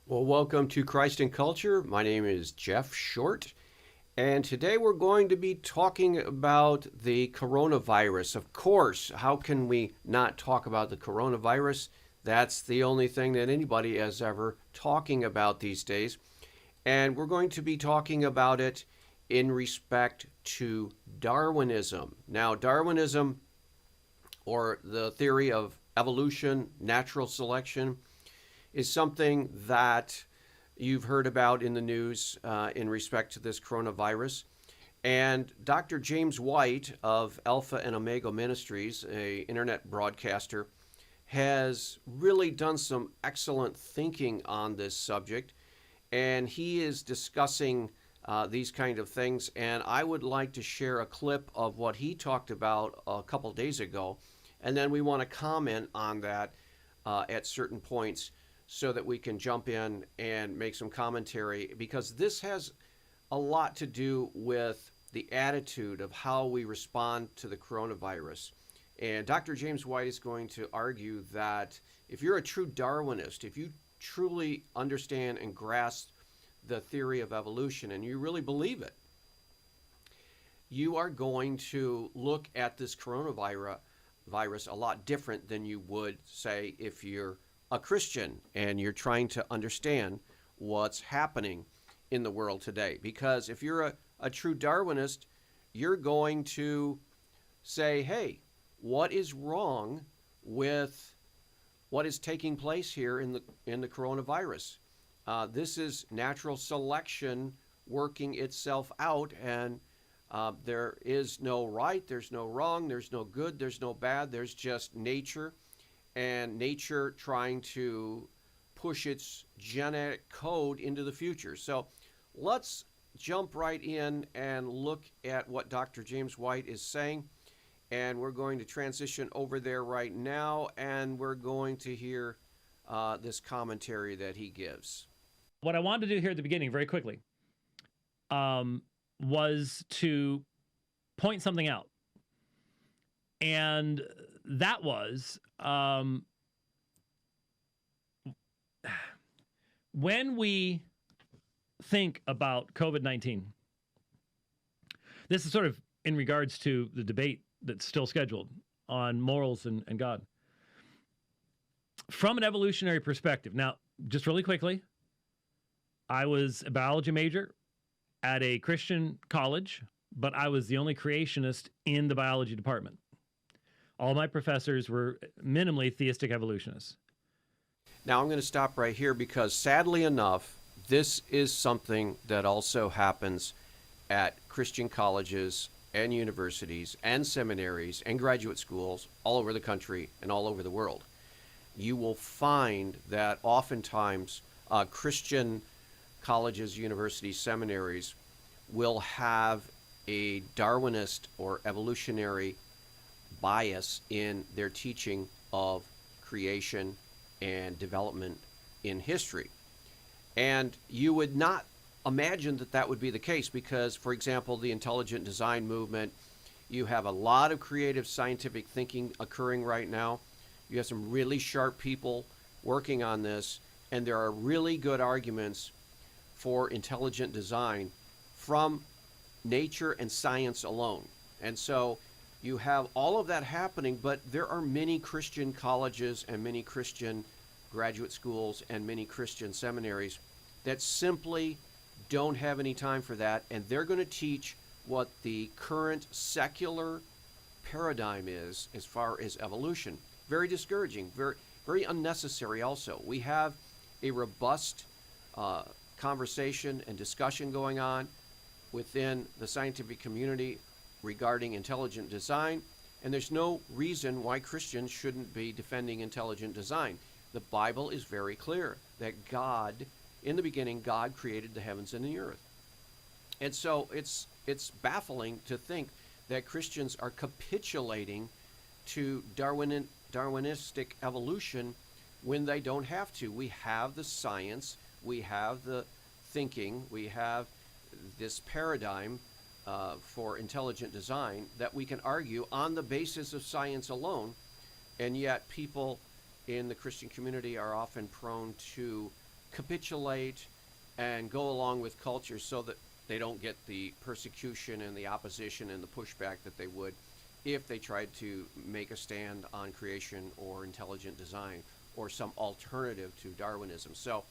Well, welcome to Christ and Culture. My name is Jeff Short, and today we're going to be talking about the coronavirus. Of course, how can we not talk about the coronavirus? That's the only thing that anybody is ever talking about these days. And we're going to be talking about it in respect to Darwinism. Now, Darwinism, or the theory of evolution, natural selection, is something that you've heard about in the news in respect to this coronavirus. And Dr. James White of Alpha and Omega Ministries, a internet broadcaster, has really done some excellent thinking on this subject. And he is discussing these kind of things. And I would like to share a clip of what he talked about a couple days ago. And then we want to comment on that at certain points, so that we can jump in and make some commentary, because this has a lot to do with the attitude of how we respond to the coronavirus. And Dr. James White is going to argue that if you're a true Darwinist, if you truly understand and grasp the theory of evolution and you really believe it, you are going to look at this coronavirus a lot different than you would, say, if you're a Christian and you're trying to understand what's happening in the world today. Because if you're a true Darwinist, you're going to say, hey, what is wrong with what is taking place here in the coronavirus? This is natural selection working itself out, and there is no right, there's no wrong, there's no good, there's no bad, there's just nature, and nature trying to push its genetic code into the future. So let's jump right in and look at what Dr. James White is saying. And we're going to transition over there right now, and we're going to hear this commentary that he gives. What I wanted to do here at the beginning, very quickly, was to point something out. And that was when we think about COVID-19, this is sort of in regards to the debate that's still scheduled on morals and God. From an evolutionary perspective, now, just really quickly, I was a biology major at a Christian college, but I was the only creationist in the biology department. All my professors were minimally theistic evolutionists. Now I'm going to stop right here, because sadly enough, this is something that also happens at Christian colleges and universities and seminaries and graduate schools all over the country and all over the world. You will find that oftentimes Christian colleges, universities, seminaries will have a Darwinist or evolutionary bias in their teaching of creation and development in history. And you would not imagine that that would be the case, because, for example, the intelligent design movement, you have a lot of creative scientific thinking occurring right now. You have some really sharp people working on this, and there are really good arguments for intelligent design from nature and science alone. And so you have all of that happening, but there are many Christian colleges and many Christian graduate schools and many Christian seminaries that simply don't have any time for that, and they're going to teach what the current secular paradigm is as far as evolution. Very discouraging, very unnecessary also. We have a robust conversation and discussion going on within the scientific community regarding intelligent design, and there's no reason why Christians shouldn't be defending intelligent design. The Bible is very clear that God, in the beginning, God created the heavens and the earth. And so it's baffling to think that Christians are capitulating to Darwinistic evolution when they don't have to. We have the science, we have the thinking, we have this paradigm for intelligent design that we can argue on the basis of science alone, and yet people in the Christian community are often prone to capitulate and go along with culture so that they don't get the persecution and the opposition and the pushback that they would if they tried to make a stand on creation or intelligent design or some alternative to Darwinism. So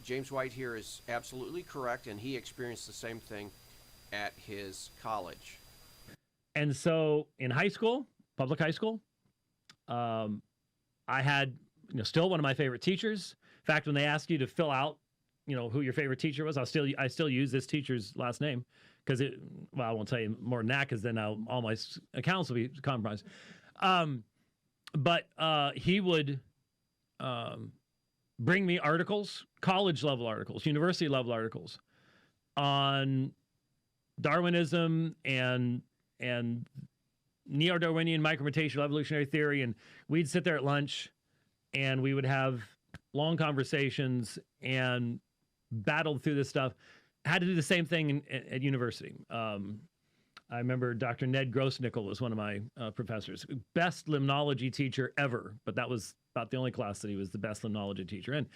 James White here is absolutely correct, and he experienced the same thing at his college. And so in high school, public high school, I had still one of my favorite teachers. In fact, when they ask you to fill out who your favorite teacher was, I still use this teacher's last name because I won't tell you more than that because then all my accounts will be compromised. But he would bring me articles, college level articles, university level articles on Darwinism and neo-Darwinian micromutation evolutionary theory, and we'd sit there at lunch and we would have long conversations and battled through this stuff. Had to do the same thing at university. I remember Dr. Ned Grossnickel was one of my professors. Best limnology teacher ever, but that was about the only class that he was the best limnology teacher in.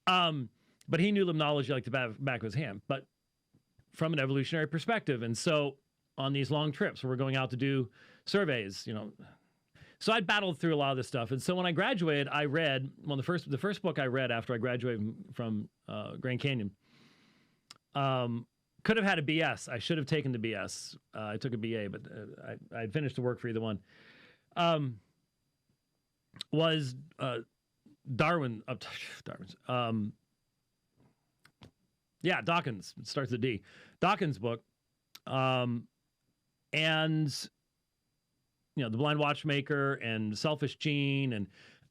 But he knew limnology like the back of his hand, but from an evolutionary perspective. And so on these long trips where we're going out to do surveys, so I battled through a lot of this stuff. And so when I graduated, I read, the first book I read after I graduated from Grand Canyon, could have had a BS. I should have taken the BS. I took a BA, but I finished the work for either one. Was Darwin's. Dawkins. It starts with D. Dawkins' book. And The Blind Watchmaker and Selfish Gene. And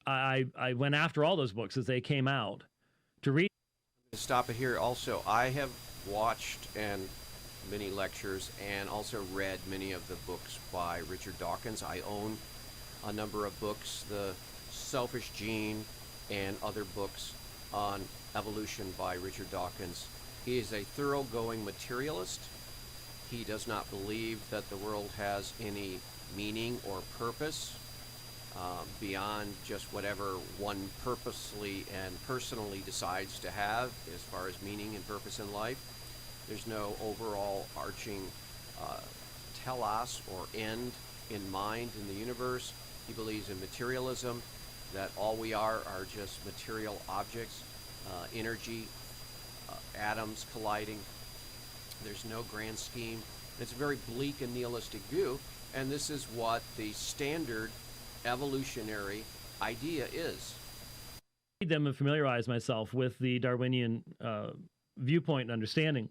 I went after all those books as they came out to read. Stop it here. Also, I have watched and many lectures and also read many of the books by Richard Dawkins. I own a number of books, The Selfish Gene and other books on evolution by Richard Dawkins. He is a thoroughgoing materialist. He does not believe that the world has any meaning or purpose beyond just whatever one purposely and personally decides to have as far as meaning and purpose in life. There's no overall arching telos or end in mind in the universe. He believes in materialism, that all we are just material objects, energy, atoms colliding. There's no grand scheme. It's a very bleak and nihilistic view, and this is what the standard evolutionary idea is. Read them and familiarize myself with the Darwinian viewpoint and understanding.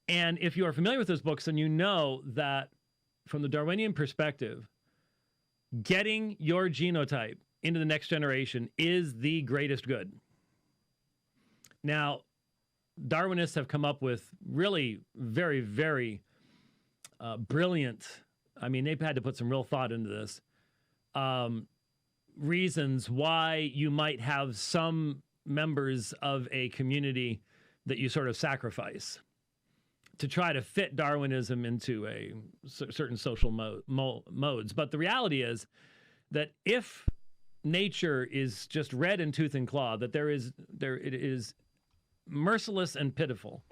And if you are familiar with those books, then you know that from the Darwinian perspective, getting your genotype into the next generation is the greatest good. Now, Darwinists have come up with really very, very brilliant, they've had to put some real thought into this, reasons why you might have some members of a community that you sort of sacrifice to try to fit Darwinism into a certain social modes. But the reality is that if nature is just red in tooth and claw, that it is merciless and pitiful,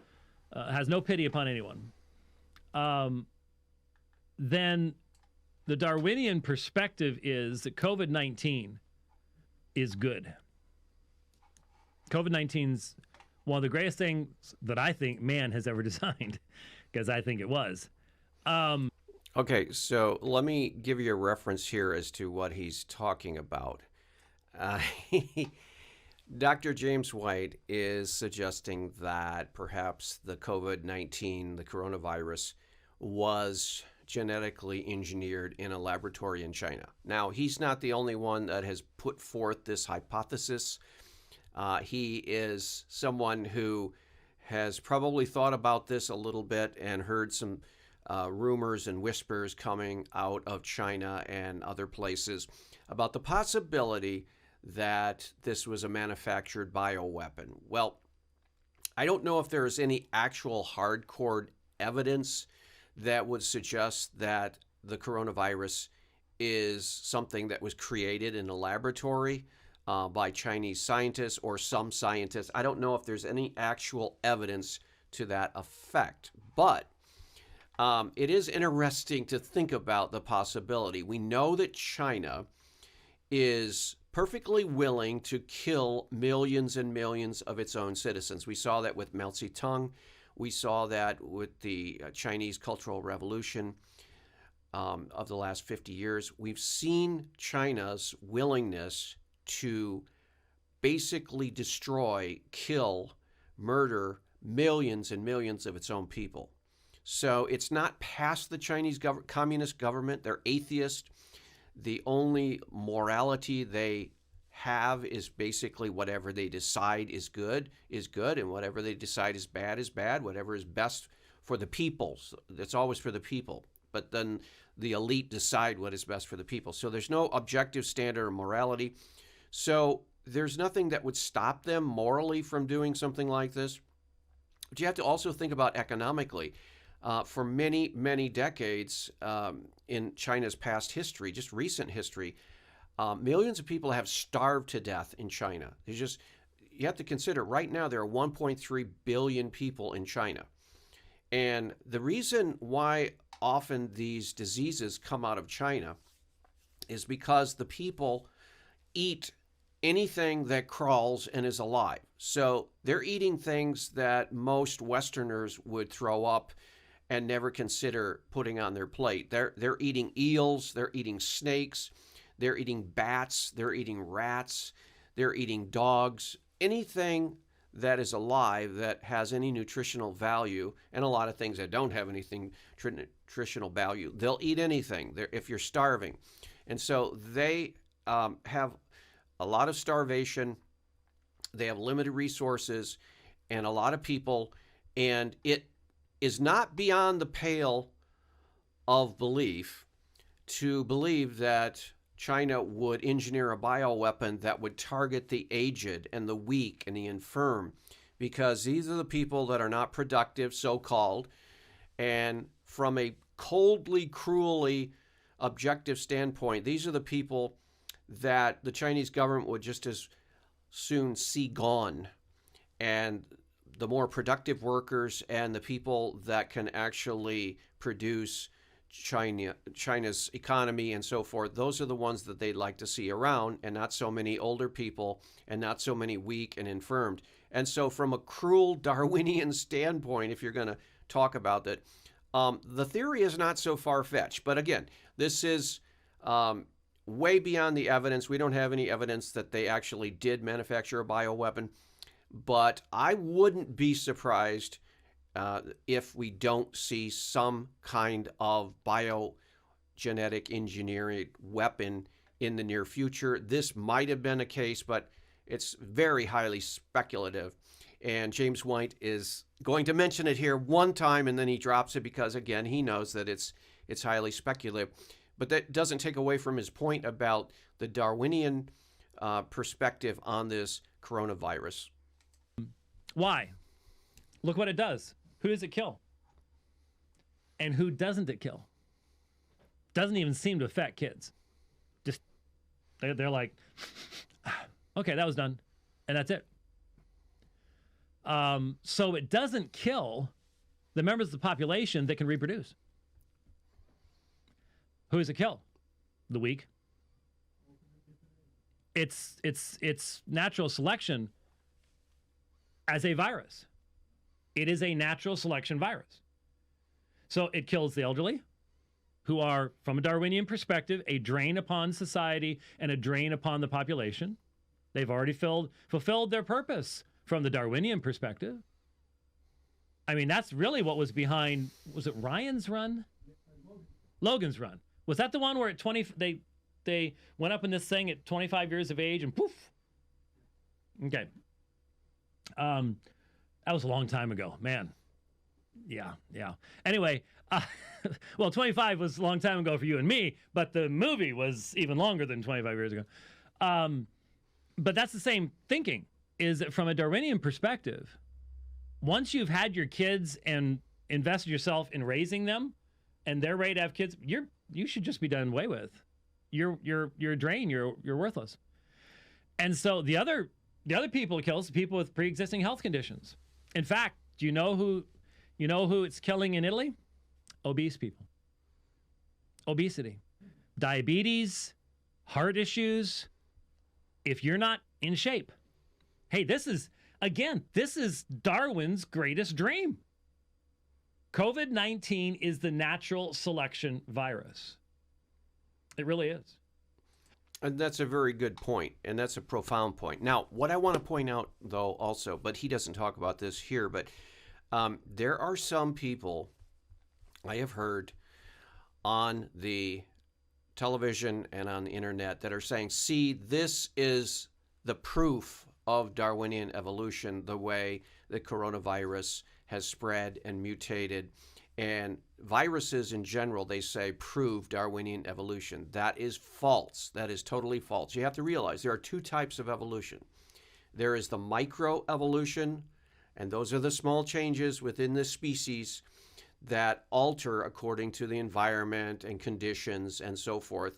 has no pity upon anyone, then the Darwinian perspective is that COVID-19 is good. COVID-19's one of the greatest things that I think man has ever designed, because I think it was. Okay, so let me give you a reference here as to what he's talking about. Dr. James White is suggesting that perhaps the COVID-19, the coronavirus, was genetically engineered in a laboratory in China. Now, he's not the only one that has put forth this hypothesis. He is someone who has probably thought about this a little bit and heard some rumors and whispers coming out of China and other places about the possibility that this was a manufactured bioweapon. Well, I don't know if there is any actual hardcore evidence that would suggest that the coronavirus is something that was created in a laboratory. by Chinese scientists or some scientists. I don't know if there's any actual evidence to that effect, but it is interesting to think about the possibility. We know that China is perfectly willing to kill millions and millions of its own citizens. We saw that with Mao Zedong. We saw that with the Chinese Cultural Revolution of the last 50 years. We've seen China's willingness to basically destroy, kill, murder millions and millions of its own people. So it's not past the Chinese communist government. They're atheist. The only morality they have is basically whatever they decide is good, and whatever they decide is bad. Whatever is best for the people, it's always for the people. But then the elite decide what is best for the people. So there's no objective standard of morality. So there's nothing that would stop them morally from doing something like this. But you have to also think about economically. For many, many decades in China's past history, just recent history, millions of people have starved to death in China. You have to consider right now there are 1.3 billion people in China. And the reason why often these diseases come out of China is because the people eat anything that crawls and is alive. So they're eating things that most Westerners would throw up and never consider putting on their plate. They're eating eels, they're eating snakes, they're eating bats, they're eating rats, they're eating dogs, anything that is alive that has any nutritional value, and a lot of things that don't have anything nutritional value. They'll eat anything if you're starving. And so they have a lot of starvation, they have limited resources, and a lot of people, and it is not beyond the pale of belief to believe that China would engineer a bioweapon that would target the aged and the weak and the infirm, because these are the people that are not productive, so-called, and from a coldly, cruelly objective standpoint, these are the people that the Chinese government would just as soon see gone. And the more productive workers and the people that can actually produce China's economy and so forth, those are the ones that they'd like to see around, and not so many older people and not so many weak and infirmed. And so from a cruel Darwinian standpoint, if you're going to talk about that, the theory is not so far-fetched. But again, this is way beyond the evidence. We don't have any evidence that they actually did manufacture a bioweapon. But I wouldn't be surprised if we don't see some kind of biogenetic engineering weapon in the near future. This might have been a case, but it's very highly speculative. And James White is going to mention it here one time, and then he drops it because, again, he knows that it's highly speculative. But that doesn't take away from his point about the Darwinian perspective on this coronavirus. Why? Look what it does. Who does it kill? And who doesn't it kill? Doesn't even seem to affect kids. Just, they're like, okay, that was done. And that's it. So it doesn't kill the members of the population that can reproduce. Who does it kill? The weak. It's natural selection as a virus. It is a natural selection virus. So it kills the elderly, who are, from a Darwinian perspective, a drain upon society and a drain upon the population. They've already fulfilled their purpose from the Darwinian perspective. I mean, that's really what was behind, was it Ryan's run? Logan's run. Was that the one where at 20, they went up in this thing at 25 years of age and poof? Okay. That was a long time ago, man. Yeah. Anyway, well, 25 was a long time ago for you and me, but the movie was even longer than 25 years ago. But that's the same thinking, is that from a Darwinian perspective, once you've had your kids and invested yourself in raising them, and they're ready to have kids, you should just be done away with. You're a drain. You're worthless. And so the other people it kills, people with pre-existing health conditions. In fact, do you know who it's killing in Italy? Obese people. Obesity, diabetes, heart issues. If you're not in shape, hey, this is Darwin's greatest dream. COVID-19 is the natural selection virus. It really is. And that's a very good point, and that's a profound point. Now, what I want to point out, though, also, but he doesn't talk about this here, but there are some people I have heard on the television and on the internet that are saying, see, this is the proof of Darwinian evolution, the way the coronavirus has spread and mutated. And viruses in general, they say, prove Darwinian evolution. That is false. That is totally false. You have to realize there are two types of evolution. There is the microevolution, and those are the small changes within the species that alter according to the environment and conditions and so forth.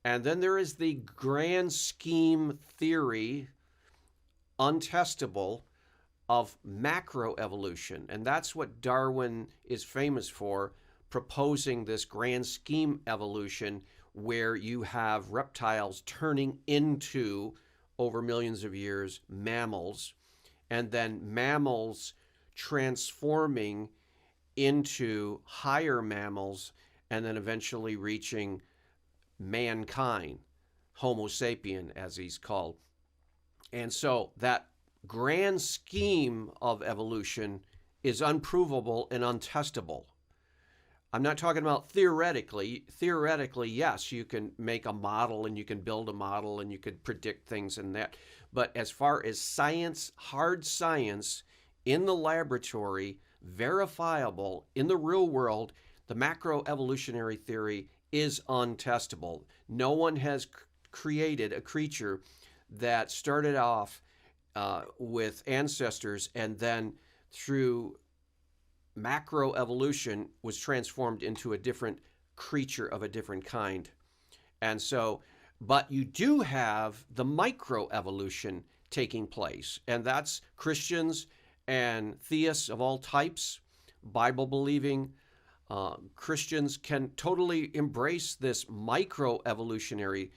And then there is the grand scheme theory, untestable, of macroevolution. And that's what Darwin is famous for, proposing this grand scheme evolution where you have reptiles turning into, over millions of years, mammals, and then mammals transforming into higher mammals, and then eventually reaching mankind, Homo sapien, as he's called. And so that grand scheme of evolution is unprovable and untestable. I'm not talking about theoretically. Theoretically, yes, you can make a model and you can build a model and you could predict things and that. But as far as science, hard science, in the laboratory, verifiable, in the real world, the macroevolutionary theory is untestable. No one has created a creature that started off with ancestors and then through macroevolution was transformed into a different creature of a different kind. And so, but you do have the microevolution taking place, and that's Christians and theists of all types, Bible-believing Christians can totally embrace this microevolutionary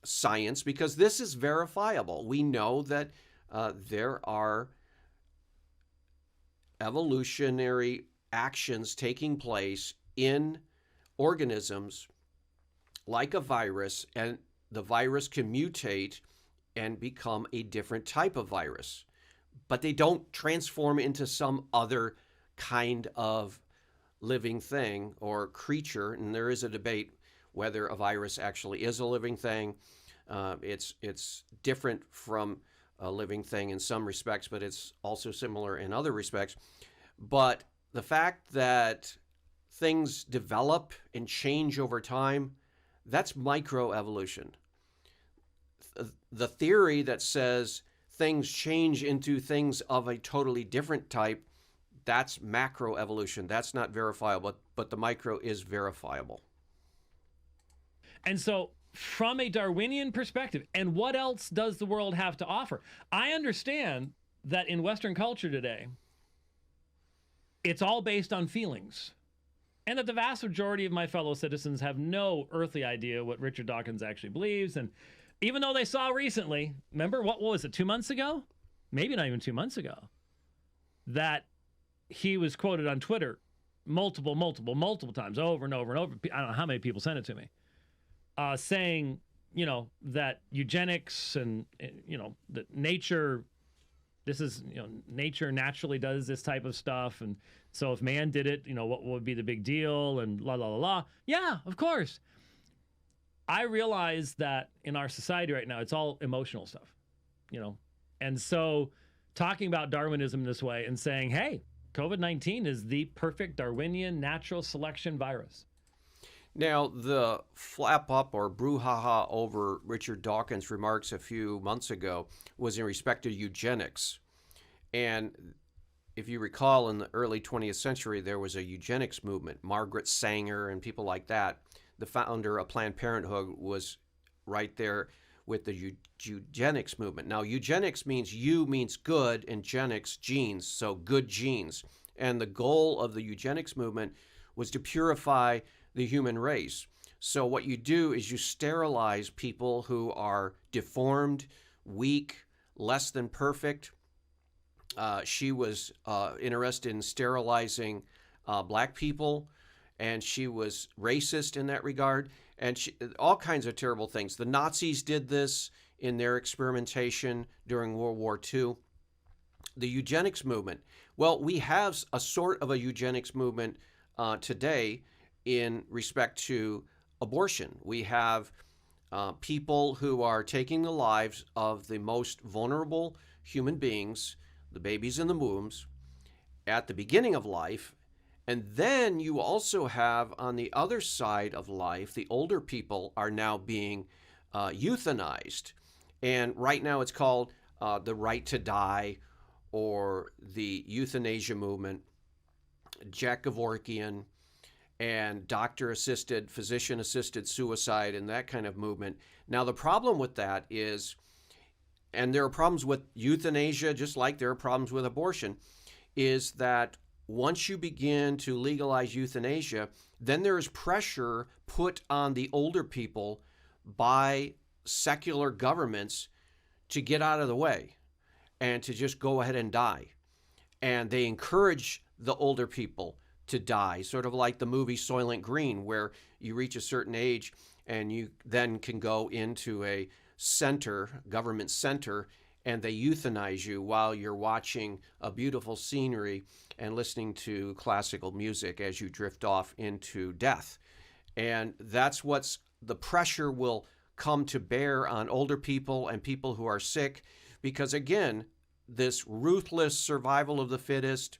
science because this is verifiable. We know that there are evolutionary actions taking place in organisms like a virus, and the virus can mutate and become a different type of virus. But they don't transform into some other kind of living thing or creature. And there is a debate whether a virus actually is a living thing. It's different from a living thing in some respects, but it's also similar in other respects. But the fact that things develop and change over time, that's microevolution. The theory that says things change into things of a totally different type, that's macroevolution. That's not verifiable, but the micro is verifiable. And so from a Darwinian perspective, and what else does the world have to offer? I understand that in Western culture today, it's all based on feelings, and that the vast majority of my fellow citizens have no earthly idea what Richard Dawkins actually believes. And even though they saw recently, remember, what was it, 2 months ago? Maybe not even 2 months ago, that he was quoted on Twitter multiple times, over and over and over. I don't know how many people sent it to me, saying, that eugenics and, that nature, nature naturally does this type of stuff. And so if man did it, what would be the big deal? And la, la, la, la. Yeah, of course. I realize that in our society right now, it's all emotional stuff, And so talking about Darwinism this way and saying, hey, COVID-19 is the perfect Darwinian natural selection virus. Now, the flap up or brouhaha over Richard Dawkins' remarks a few months ago was in respect to eugenics. And if you recall, in the early 20th century, there was a eugenics movement. Margaret Sanger and people like that, the founder of Planned Parenthood, was right there with the eugenics movement. Now, eugenics means means good, and genics, genes, so good genes. And the goal of the eugenics movement was to purify the human race. So what you do is you sterilize people who are deformed, weak, less than perfect. She was interested in sterilizing black people, and she was racist in that regard, and all kinds of terrible things. The Nazis did this in their experimentation during World War II. The eugenics movement. Well, we have a sort of a eugenics movement today in respect to abortion. We have people who are taking the lives of the most vulnerable human beings, the babies in the wombs, at the beginning of life. And then you also have on the other side of life, the older people are now being euthanized. And right now it's called the right to die, or the euthanasia movement, Jack Kevorkian, and doctor-assisted, physician-assisted suicide, and that kind of movement. Now, the problem with that is, and there are problems with euthanasia just like there are problems with abortion, is that once you begin to legalize euthanasia, then there is pressure put on the older people by secular governments to get out of the way and to just go ahead and die. And they encourage the older people to die, sort of like the movie Soylent Green, where you reach a certain age and you then can go into a center, government center, and they euthanize you while you're watching a beautiful scenery and listening to classical music as you drift off into death. And that's what's the pressure will come to bear on older people and people who are sick, because again, this ruthless survival of the fittest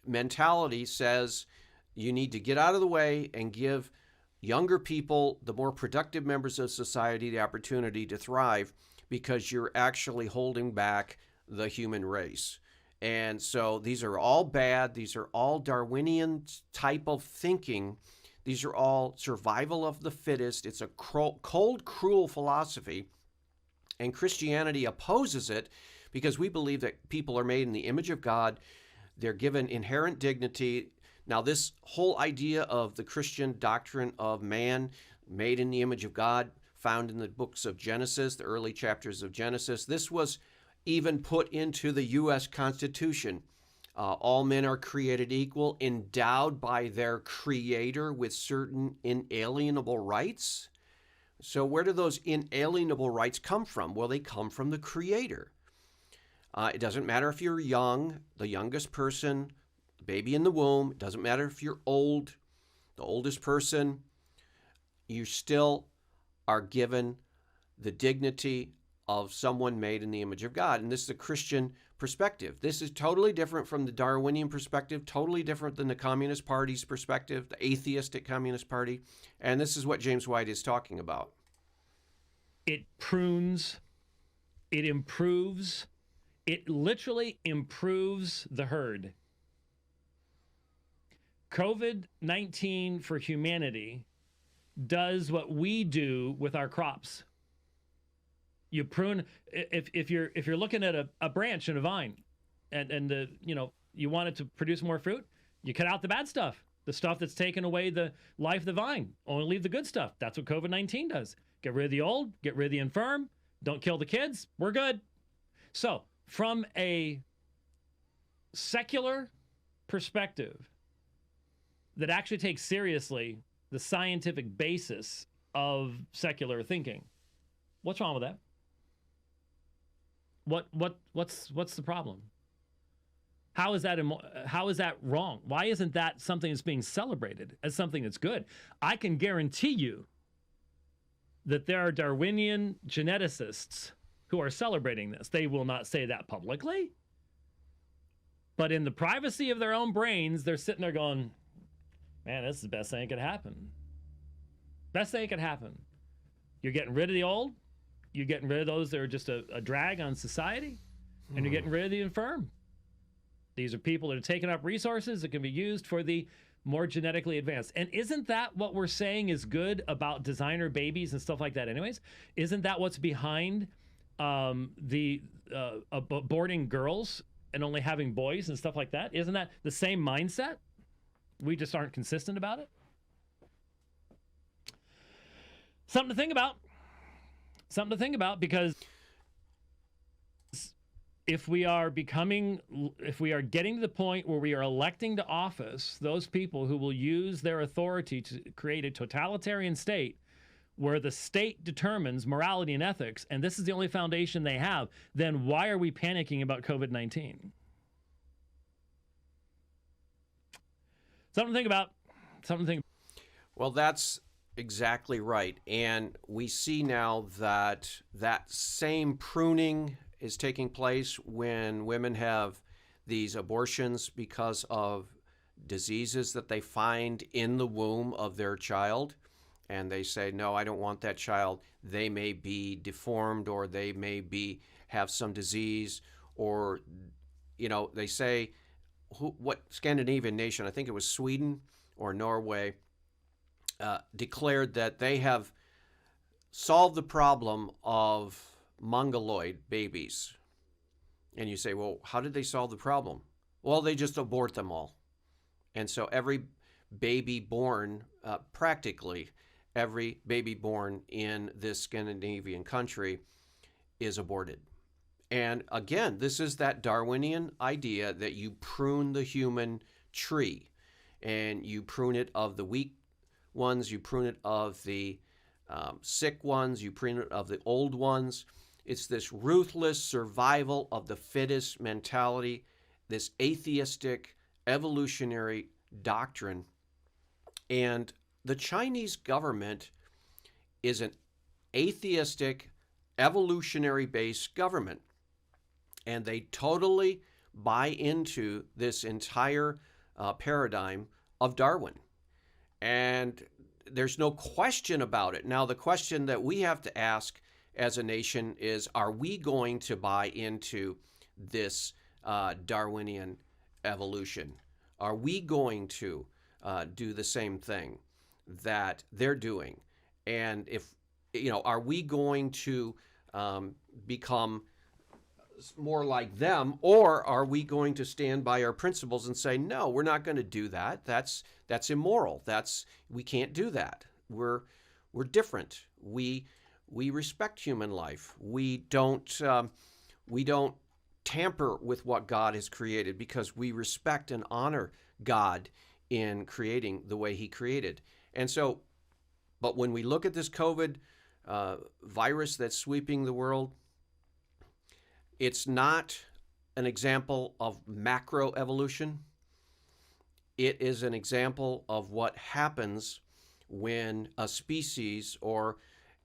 mentality says you need to get out of the way and give younger people, the more productive members of society, the opportunity to thrive, because you're actually holding back the human race. And so these are all bad. These are all Darwinian type of thinking. These are all survival of the fittest. It's a cold, cruel philosophy. And Christianity opposes it because we believe that people are made in the image of God. They're given inherent dignity. Now, this whole idea of the Christian doctrine of man made in the image of God, found in the books of Genesis, the early chapters of Genesis, this was even put into the U.S. Constitution. All men are created equal, endowed by their Creator with certain inalienable rights. So where do those inalienable rights come from? Well, they come from the Creator. It doesn't matter if you're young, the youngest person, the baby in the womb. It doesn't matter if you're old, the oldest person. You still are given the dignity of someone made in the image of God. And this is a Christian perspective. This is totally different from the Darwinian perspective, totally different than the Communist Party's perspective, the atheistic Communist Party. And this is what James White is talking about. It prunes, it improves, it literally improves the herd. COVID-19 for humanity does what we do with our crops. You prune, if you're looking at a branch in a vine, and the you want it to produce more fruit, you cut out the bad stuff, the stuff that's taken away the life of the vine. Only leave the good stuff. That's what COVID-19 does. Get rid of the old, get rid of the infirm, don't kill the kids. We're good. So from a secular perspective that actually takes seriously the scientific basis of secular thinking, what's wrong with that? What's the problem? How is that wrong? Why isn't that something that's being celebrated as something that's good? I can guarantee you that there are Darwinian geneticists who are celebrating this. They will not say that publicly, but in the privacy of their own brains, they're sitting there going, man, this is the best thing that could happen. Best thing that could happen. You're getting rid of the old. You're getting rid of those that are just a drag on society. And you're getting rid of the infirm. These are people that are taking up resources that can be used for the more genetically advanced. And isn't that what we're saying is good about designer babies and stuff like that anyways? Isn't that what's behind the aborting girls and only having boys and stuff like that? Isn't that the same mindset? We just aren't consistent about it. Something to think about. Something to think about, because if we are getting to the point where we are electing to office those people who will use their authority to create a totalitarian state where the state determines morality and ethics, and this is the only foundation they have, then why are we panicking about COVID-19? Something to think about. Something to think about. Well, that's exactly right. And we see now that that same pruning is taking place when women have these abortions because of diseases that they find in the womb of their child. And they say, no, I don't want that child. They may be deformed, or they may have some disease, or, they say, what Scandinavian nation, I think it was Sweden or Norway, declared that they have solved the problem of mongoloid babies. And you say, well, how did they solve the problem? Well, they just abort them all. And so every baby born, practically every baby born in this Scandinavian country is aborted. And again, this is that Darwinian idea that you prune the human tree, and you prune it of the weak ones, you prune it of the sick ones, you prune it of the old ones. It's this ruthless survival of the fittest mentality, this atheistic evolutionary doctrine. And the Chinese government is an atheistic, evolutionary-based government. And they totally buy into this entire paradigm of Darwin. And there's no question about it. Now, the question that we have to ask as a nation is, are we going to buy into this Darwinian evolution? Are we going to do the same thing that they're doing? And are we going to become more like them, or are we going to stand by our principles and say, no, we're not going to do that. That's immoral. We can't do that. We're different. We respect human life. We don't tamper with what God has created, because we respect and honor God in creating the way He created. And so, but when we look at this COVID virus that's sweeping the world, it's not an example of macroevolution. It is an example of what happens when a species or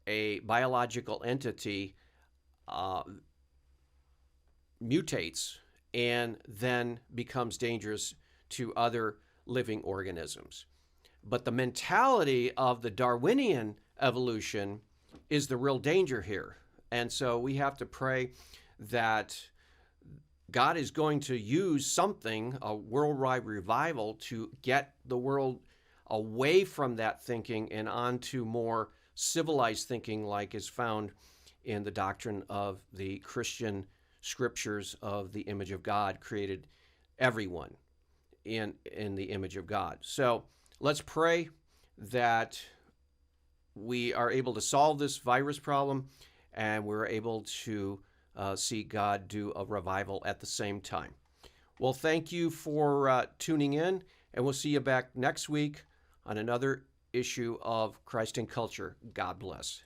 a biological entity mutates and then becomes dangerous to other living organisms. But the mentality of the Darwinian evolution is the real danger here. And so we have to pray that God is going to use something, a worldwide revival, to get the world away from that thinking and onto more civilized thinking, like is found in the doctrine of the Christian scriptures of the image of God, created everyone in the image of God. So let's pray that we are able to solve this virus problem, and we're able to see God do a revival at the same time. Well, thank you for tuning in, and we'll see you back next week on another issue of Christ and Culture. God bless.